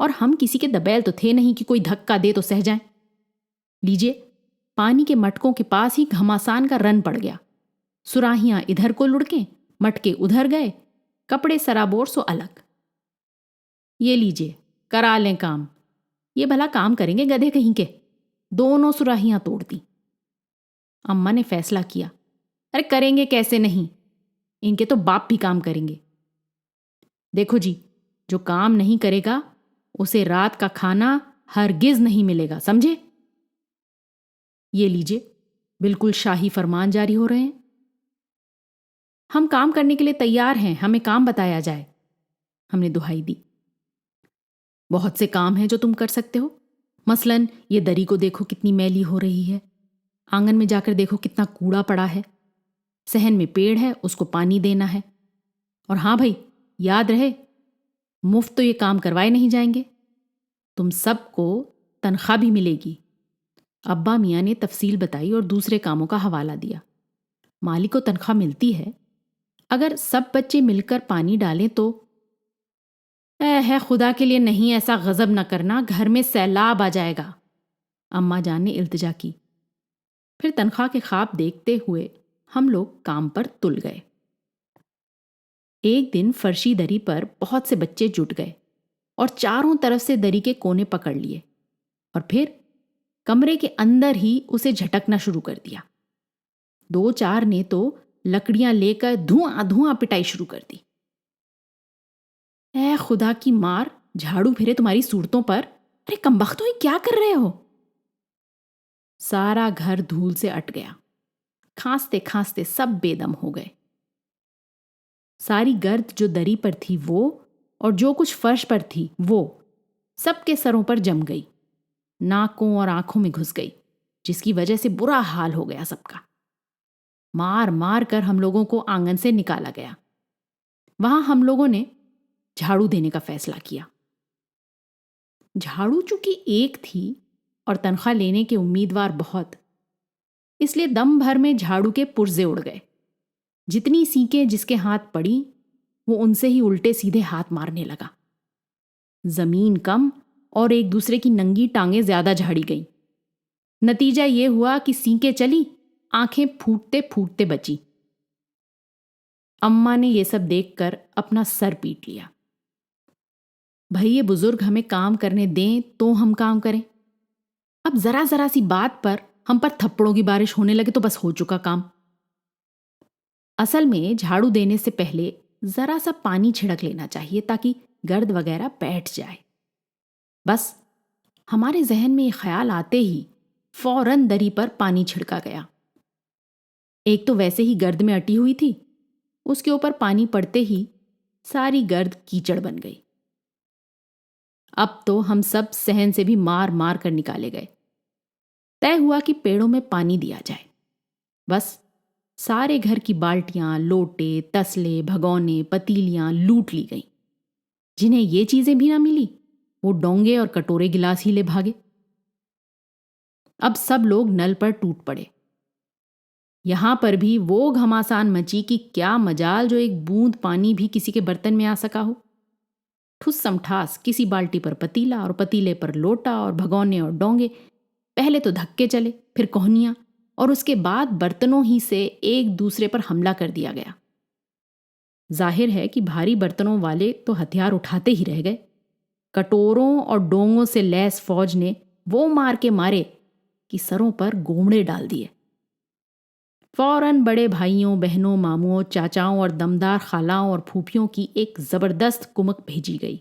اور ہم کسی کے دبیل تو تھے نہیں کہ کوئی دھکا دے تو سہ جائیں۔ لیجئے، پانی کے مٹکوں کے پاس ہی گھماسان کا رن پڑ گیا۔ سراہیاں ادھر کو لڑکیں، مٹکے ادھر گئے، کپڑے سرابور سو الگ۔ یہ لیجئے، کرا لیں کام۔ یہ بھلا کام کریں گے گدھے کہیں کے؟ دونوں سراہیاں توڑ دی۔ اماں نے فیصلہ کیا، ارے کریں گے کیسے نہیں، ان کے تو باپ بھی کام کریں گے۔ دیکھو جی، جو کام نہیں کرے گا اسے رات کا کھانا ہرگز نہیں ملے گا، سمجھے؟ یہ لیجئے، بالکل شاہی فرمان جاری ہو رہے ہیں۔ ہم کام کرنے کے لیے تیار ہیں، ہمیں کام بتایا جائے، ہم نے دہائی دی۔ بہت سے کام ہیں جو تم کر سکتے ہو، مثلاً یہ دری کو دیکھو کتنی میلی ہو رہی ہے، آنگن میں جا کر دیکھو کتنا کوڑا پڑا ہے، صحن میں پیڑ ہے اس کو پانی دینا ہے، اور ہاں بھائی یاد رہے مفت تو یہ کام کروائے نہیں جائیں گے، تم سب کو تنخواہ بھی ملے گی۔ ابا میاں نے تفصیل بتائی اور دوسرے کاموں کا حوالہ دیا۔ مالک کو تنخواہ ملتی ہے، اگر سب بچے مل کر پانی ڈالیں تو اے ہے خدا کے لیے نہیں ایسا غضب نہ کرنا، گھر میں سیلاب آ جائے گا، اماں جان نے التجا کی۔ پھر تنخواہ کے خواب دیکھتے ہوئے ہم لوگ کام پر تل گئے۔ ایک دن فرشی دری پر بہت سے بچے جٹ گئے اور چاروں طرف سے دری کے کونے پکڑ لیے، اور پھر کمرے کے اندر ہی اسے جھٹکنا شروع کر دیا۔ دو چار نے تو لکڑیاں لے کر دھواں دھواں پٹائی شروع کر دی۔ اے خدا کی مار، جھاڑو پھرے تمہاری صورتوں پر، ارے کمبختوں یہ کیا کر رہے ہو؟ سارا گھر دھول سے اٹ گیا، کھانستے کھانستے سب بے دم ہو گئے۔ ساری گرد جو دری پر تھی وہ، اور جو کچھ فرش پر تھی وہ، سب کے سروں پر جم گئی، ناکوں اور آنکھوں میں گھس گئی، جس کی وجہ سے برا حال ہو گیا سب کا۔ مار مار کر ہم لوگوں کو آنگن سے نکالا گیا۔ وہاں ہم لوگوں نے جھاڑو دینے کا فیصلہ کیا۔ جھاڑو چونکہ ایک تھی اور تنخواہ لینے کے امیدوار بہت، اس لیے دم بھر میں جھاڑو کے پرزے اڑ گئے۔ جتنی سینکیں جس کے ہاتھ پڑی وہ ان سے ہی الٹے سیدھے ہاتھ مارنے لگا۔ زمین کم اور ایک دوسرے کی ننگی ٹانگیں زیادہ جھاڑی گئیں۔ نتیجہ یہ ہوا کہ سینکیں چلی، آنکھیں پھوٹتے پھوٹتے بچی۔ اماں نے یہ سب دیکھ کر اپنا سر پیٹ لیا۔ بھئی یہ بزرگ ہمیں کام کرنے دیں تو ہم کام کریں، اب ذرا ذرا سی بات پر ہم پر تھپڑوں کی بارش ہونے لگے تو بس ہو چکا کام۔ اصل میں جھاڑو دینے سے پہلے ذرا سا پانی چھڑک لینا چاہیے تاکہ گرد وغیرہ بیٹھ جائے۔ بس ہمارے ذہن میں یہ خیال آتے ہی فوراً دری پر پانی چھڑکا گیا۔ ایک تو ویسے ہی گرد میں اٹی ہوئی تھی، اس کے اوپر پانی پڑتے ہی ساری گرد کیچڑ بن گئی۔ اب تو ہم سب صحن سے بھی مار مار کر نکالے گئے۔ طے ہوا کہ پیڑوں میں پانی دیا جائے۔ بس سارے گھر کی بالٹیاں، لوٹے، تسلے، بھگونے، پتیلیاں لوٹ لی گئیں۔ جنہیں یہ چیزیں بھی نہ ملی وہ ڈونگے اور کٹورے گلاس ہی لے بھاگے۔ اب سب لوگ نل پر ٹوٹ پڑے۔ یہاں پر بھی وہ گھماسان مچی کہ کیا مجال جو ایک بوند پانی بھی کسی کے برتن میں آ سکا ہو۔ ٹھس سمٹھاس کسی بالٹی پر پتیلا اور پتیلے پر لوٹا اور بھگونے اور ڈونگے، پہلے تو دھکے چلے، پھر کوہنیاں، اور اس کے بعد برتنوں ہی سے ایک دوسرے پر حملہ کر دیا گیا۔ ظاہر ہے کہ بھاری برتنوں والے تو ہتھیار اٹھاتے ہی رہ گئے۔ کٹوروں اور ڈونگوں سے لیس فوج نے وہ مار کے مارے کہ سروں پر گومڑے ڈال دیے۔ فوراً بڑے بھائیوں، بہنوں، ماموں، چاچاؤں اور دمدار خالاؤں اور پھوپھیوں کی ایک زبردست کمک بھیجی گئی،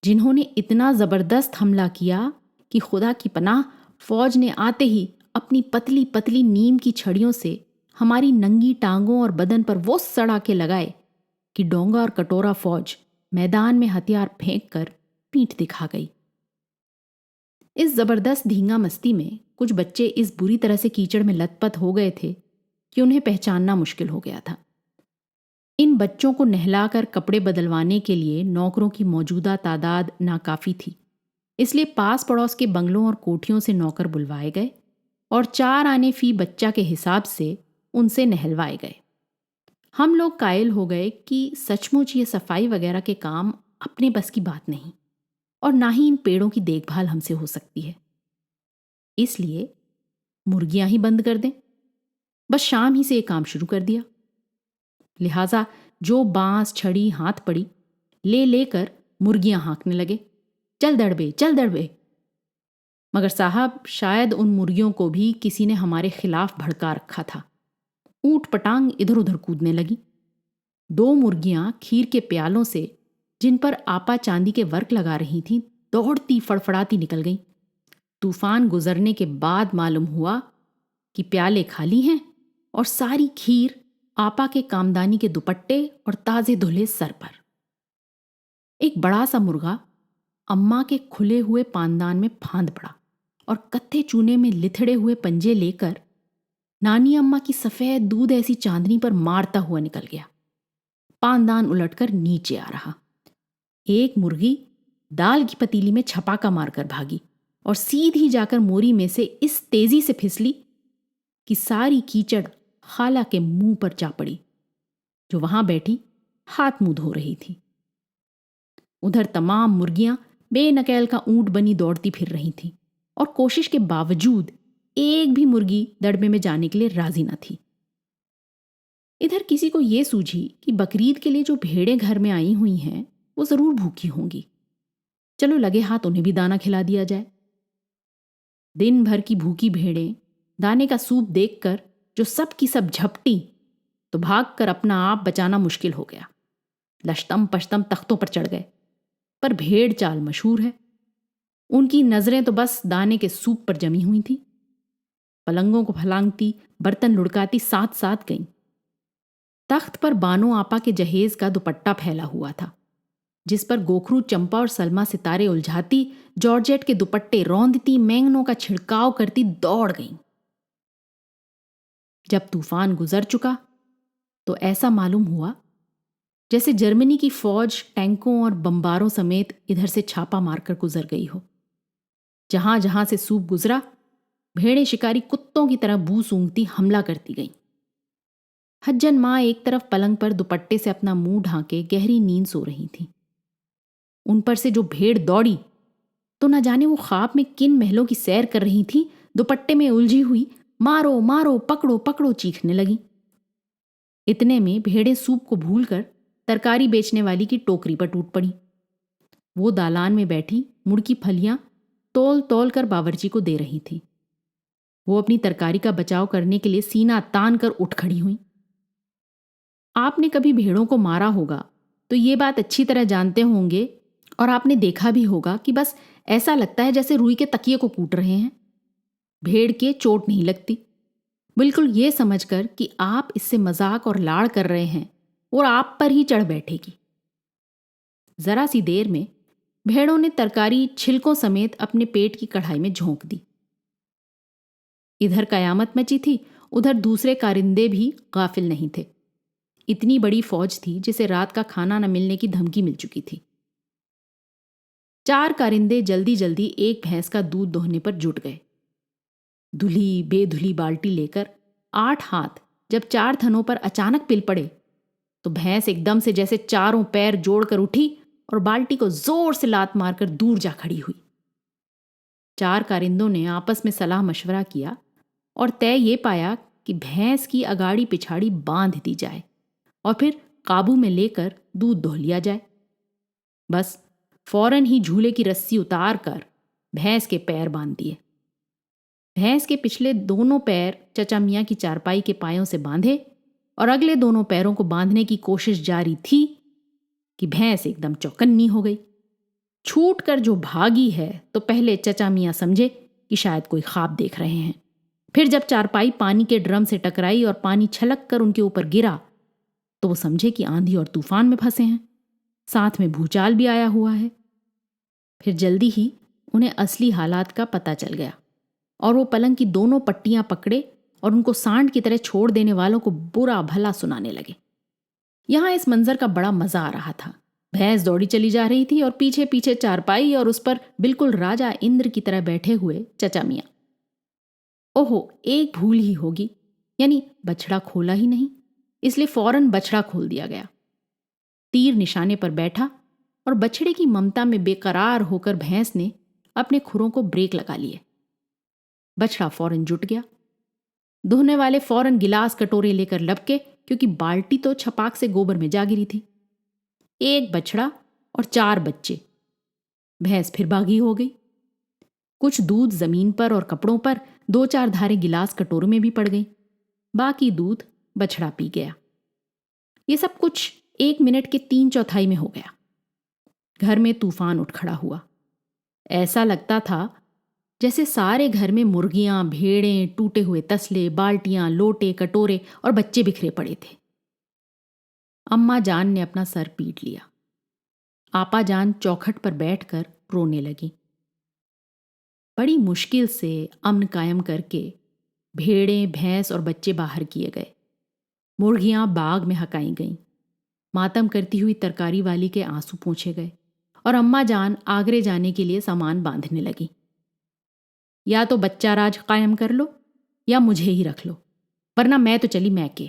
جنہوں نے اتنا زبردست حملہ کیا کہ خدا کی پناہ فوج نے آتے ہی اپنی پتلی پتلی نیم کی چھڑیوں سے ہماری ننگی ٹانگوں اور بدن پر وہ سڑا کے لگائے کہ ڈونگا اور کٹورا فوج میدان میں ہتھیار پھینک کر پیٹھ دکھا گئی۔ اس زبردست دھینگا مستی میں کچھ بچے اس بری طرح سے کیچڑ میں لت پت ہو گئے تھے کہ انہیں پہچاننا مشکل ہو گیا تھا۔ ان بچوں کو نہلا کر کپڑے بدلوانے کے لیے نوکروں کی موجودہ تعداد ناکافی تھی، اس لیے پاس پڑوس کے بنگلوں اور کوٹھیوں سے نوکر بلوائے گئے اور 4 آنے فی بچہ کے حساب سے ان سے نہلوائے گئے۔ ہم لوگ قائل ہو گئے کہ سچ مچ یہ صفائی وغیرہ کے کام اپنے بس کی بات نہیں۔ اور نہ ہی ان پیڑوں کی دیکھ بھال ہم سے ہو سکتی ہے۔ اس لیے مرغیاں ہی بند کر دیں۔ بس شام ہی سے یہ کام شروع کر دیا۔ لہٰذا جو بانس چھڑی ہاتھ پڑی لے لے کر مرغیاں ہانکنے لگے، چل دڑبے چل دڑبے۔ مگر صاحب شاید ان مرغیوں کو بھی کسی نے ہمارے خلاف بھڑکا رکھا تھا۔ اونٹ پٹانگ ادھر ادھر کودنے لگی۔ 2 مرغیاں کھیر کے پیالوں سے جن پر آپا چاندی کے ورق لگا رہی تھیں دوڑتی فڑفڑاتی نکل گئیں۔ طوفان گزرنے کے بعد معلوم ہوا کہ پیالے خالی ہیں اور ساری کھیر آپا کے کامدانی کے دوپٹے اور تازے دھلے سر پر۔ ایک بڑا سا مرغا اماں کے کھلے ہوئے پاندان میں پھاند پڑا اور کتھے چونے میں لتھڑے ہوئے پنجے لے کر نانی اماں کی سفید دودھ ایسی چاندنی پر مارتا ہوا نکل گیا۔ پاندان الٹ کر نیچے آ رہا۔ ایک مرغی دال کی پتیلی میں چھپاکا مار کر بھاگی اور سیدھی جا کر موری میں سے اس تیزی سے پھسلی کہ ساری کیچڑ خالہ کے منہ پر جا پڑی، جو وہاں بیٹھی ہاتھ منہ دھو رہی تھی۔ ادھر تمام مرغیاں بے نکیل کا اونٹ بنی دوڑتی پھر رہی تھیں اور کوشش کے باوجود ایک بھی مرغی دڑبے میں جانے کے لیے راضی نہ تھی۔ ادھر کسی کو یہ سوجھی کہ بقرعید کے لیے جو بھیڑیں گھر میں آئی ہوئی ہیں وہ ضرور بھوکی ہوں گی، چلو لگے ہاتھ انہیں بھی دانہ کھلا دیا جائے۔ دن بھر کی بھوکی بھیڑیں دانے کا سوپ دیکھ کر جو سب کی سب جھپٹی تو بھاگ کر اپنا آپ بچانا مشکل ہو گیا۔ لشتم پشتم تختوں پر چڑھ گئے، پر بھیڑ چال مشہور ہے۔ ان کی نظریں تو بس دانے کے سوپ پر جمی ہوئی تھیں۔ پلنگوں کو پھلانگتی، برتن لڑکاتی ساتھ ساتھ گئیں۔ تخت پر بانو آپا کے جہیز کا دوپٹہ پھیلا ہوا تھا، جس پر گوکھرو چمپا اور سلما ستارے الجھاتی، جارجیٹ کے دوپٹے روندتی، مینگنوں کا چھڑکاؤ کرتی دوڑ گئیں۔ جب طوفان گزر چکا تو ایسا معلوم ہوا جیسے جرمنی کی فوج ٹینکوں اور بمباروں سمیت ادھر سے چھاپا مار کر گزر گئی ہو۔ جہاں جہاں سے سوپ گزرا، بھیڑیں شکاری کتوں کی طرح بو سونگتی حملہ کرتی گئیں۔ حجن ماں ایک طرف پلنگ پر دوپٹے سے اپنا منہ ڈھانکے گہری نیند سو رہی تھیں۔ ان پر سے جو بھیڑ دوڑی تو نہ جانے وہ خواب میں کن محلوں کی سیر کر رہی تھیں، دوپٹے میں الجھی ہوئی مارو مارو پکڑو پکڑو چیخنے لگی۔ اتنے میں بھیڑیں سوپ کو بھول کر ترکاری بیچنے والی کی ٹوکری پر ٹوٹ پڑی۔ وہ دالان میں بیٹھی مڑکی پھلیاں تول تول کر باورچی کو دے رہی تھی۔ وہ اپنی ترکاری کا بچاؤ کرنے کے لیے سینہ تان کر اٹھ کھڑی ہوئی۔ آپ نے کبھی بھیڑوں کو مارا ہوگا تو یہ بات اچھی طرح جانتے ہوں گے، اور آپ نے دیکھا بھی ہوگا کہ بس ایسا لگتا ہے جیسے روئی کے تکیے کو کوٹ رہے ہیں۔ بھیڑ کے چوٹ نہیں لگتی، بالکل یہ سمجھ کر کہ آپ اس سے مذاق اور لاڑ کر رہے ہیں اور آپ پر ہی چڑھ بیٹھے گی۔ ذرا سی دیر میں بھیڑوں نے ترکاری چھلکوں سمیت اپنے پیٹ کی کڑھائی میں جھونک دی۔ ادھر قیامت مچی تھی، ادھر دوسرے کارندے بھی غافل نہیں تھے۔ اتنی بڑی فوج تھی جسے رات کا کھانا نہ ملنے کی دھمکی مل چکی تھی۔ 4 کارندے جلدی جلدی ایک بھینس کا دودھ دوہنے پر جٹ گئے۔ دھلی بے دھلی بالٹی لے کر 8 ہاتھ جب 4 تھنوں پر اچانک پل پڑے تو بھینس ایک دم سے جیسے چاروں پیر جوڑ کر اٹھی اور بالٹی کو زور سے لات مار کر دور جا کھڑی ہوئی۔ 4 کارندوں نے آپس میں صلاح مشورہ کیا اور طے یہ پایا کہ بھینس کی اگاڑی پچھاڑی باندھ دی جائے اور پھر قابو میں لے کر دودھ دوہ لیا جائے۔ بس فوراً ہی جھولے کی رسی اتار کر بھینس کے پیر باندھ دیے۔ بھینس کے پچھلے دونوں پیر چچا میاں کی چارپائی کے پایوں سے باندھے اور اگلے دونوں پیروں کو باندھنے کی کوشش جاری تھی کہ بھینس ایک دم چوکنی ہو گئی۔ چھوٹ کر جو بھاگی ہے تو پہلے چچا میاں سمجھے کہ شاید کوئی خواب دیکھ رہے ہیں، پھر جب چارپائی پانی کے ڈرم سے ٹکرائی اور پانی چھلک کر ان کے اوپر گرا تو وہ سمجھے کہ آندھی اور طوفان میں پھنسے ہیں، ساتھ میں بھوچال بھی آیا ہوا ہے۔ پھر جلدی ہی انہیں اصلی حالات کا پتہ چل گیا اور وہ پلنگ کی دونوں پٹیاں پکڑے اور ان کو سانڈ کی طرح چھوڑ دینے والوں کو برا بھلا سنانے لگے۔ یہاں اس منظر کا بڑا مزہ آ رہا تھا۔ بھینس دوڑی چلی جا رہی تھی اور پیچھے پیچھے چارپائی اور اس پر بالکل راجا اندر کی طرح بیٹھے ہوئے چچا میاں۔ اوہو، ایک بھول ہی ہوگی، یعنی بچھڑا کھولا ہی نہیں، اس لیے فوراً بچھڑا کھول دیا گیا۔ تیر نشانے پر بیٹھا اور بچڑے کی ممتا میں بے قرار ہو کر بھینس نے اپنے کھروں کو بریک لگا لیے۔ بچڑا فوراً جٹ گیا۔ دھونے والے فوراً گلاس کٹورے لے کر لپکے، کیونکہ بالٹی تو چھپاک سے گوبر میں جا گری تھی۔ ایک بچڑا اور 4 بچے۔ بھینس پھر باغی ہو گئی۔ کچھ دودھ زمین پر اور کپڑوں پر 2-4 دھاریں گلاس کٹورے میں بھی پڑ گئیں۔ باقی دودھ بچڑا پی گیا۔ یہ سب کچھ 1 منٹ کے 3/4 میں ہو گیا۔ گھر میں طوفان اٹھ کھڑا ہوا۔ ایسا لگتا تھا جیسے سارے گھر میں مرغیاں، بھیڑیں، ٹوٹے ہوئے تسلے، بالٹیاں، لوٹے، کٹورے اور بچے بکھرے پڑے تھے۔ اماں جان نے اپنا سر پیٹ لیا۔ آپا جان چوکھٹ پر بیٹھ کر رونے لگی۔ بڑی مشکل سے امن قائم کر کے بھیڑیں، بھینس اور بچے باہر کیے گئے۔ مرغیاں باغ میں ہکائی گئیں۔ ماتم کرتی ہوئی ترکاری والی کے آنسو پوچھے گئے اور اماں جان آگرے جانے کے لیے سامان باندھنے لگی۔ یا تو بچہ راج قائم کر لو یا مجھے ہی رکھ لو، ورنہ میں تو چلی میکے۔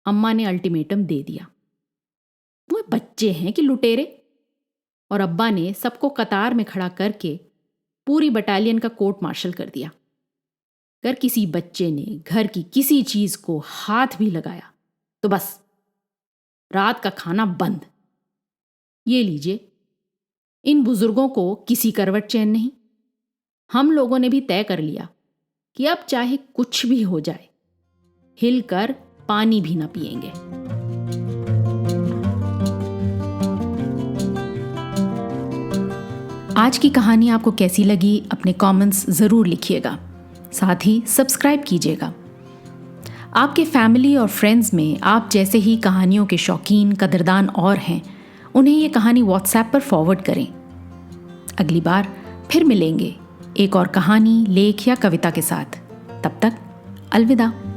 اماں نے الٹیمیٹم دے دیا۔ وہ بچے ہیں کہ لٹیرے؟ اور ابا نے سب کو قطار میں کھڑا کر کے پوری بٹالین کا کورٹ مارشل کر دیا۔ اگر کسی بچے نے گھر کی کسی چیز کو ہاتھ بھی لگایا تو بس رات کا کھانا بند۔ یہ لیجئے، ان بزرگوں کو کسی کروٹ چین نہیں۔ ہم لوگوں نے بھی طے کر لیا کہ اب چاہے کچھ بھی ہو جائے، ہل کر پانی بھی نہ پئیں گے۔ آج کی کہانی آپ کو کیسی لگی اپنے کامنٹس ضرور لکھیے گا، ساتھ ہی سبسکرائب کیجیے گا۔ آپ کے فیملی اور فرینڈز میں آپ جیسے ہی کہانیوں کے شوقین قدردان اور ہیں، انہیں یہ کہانی واٹس ایپ پر فارورڈ کریں۔ اگلی بار پھر ملیں گے ایک اور کہانی، لیکھ یا کویتا کے ساتھ۔ تب تک الوداع۔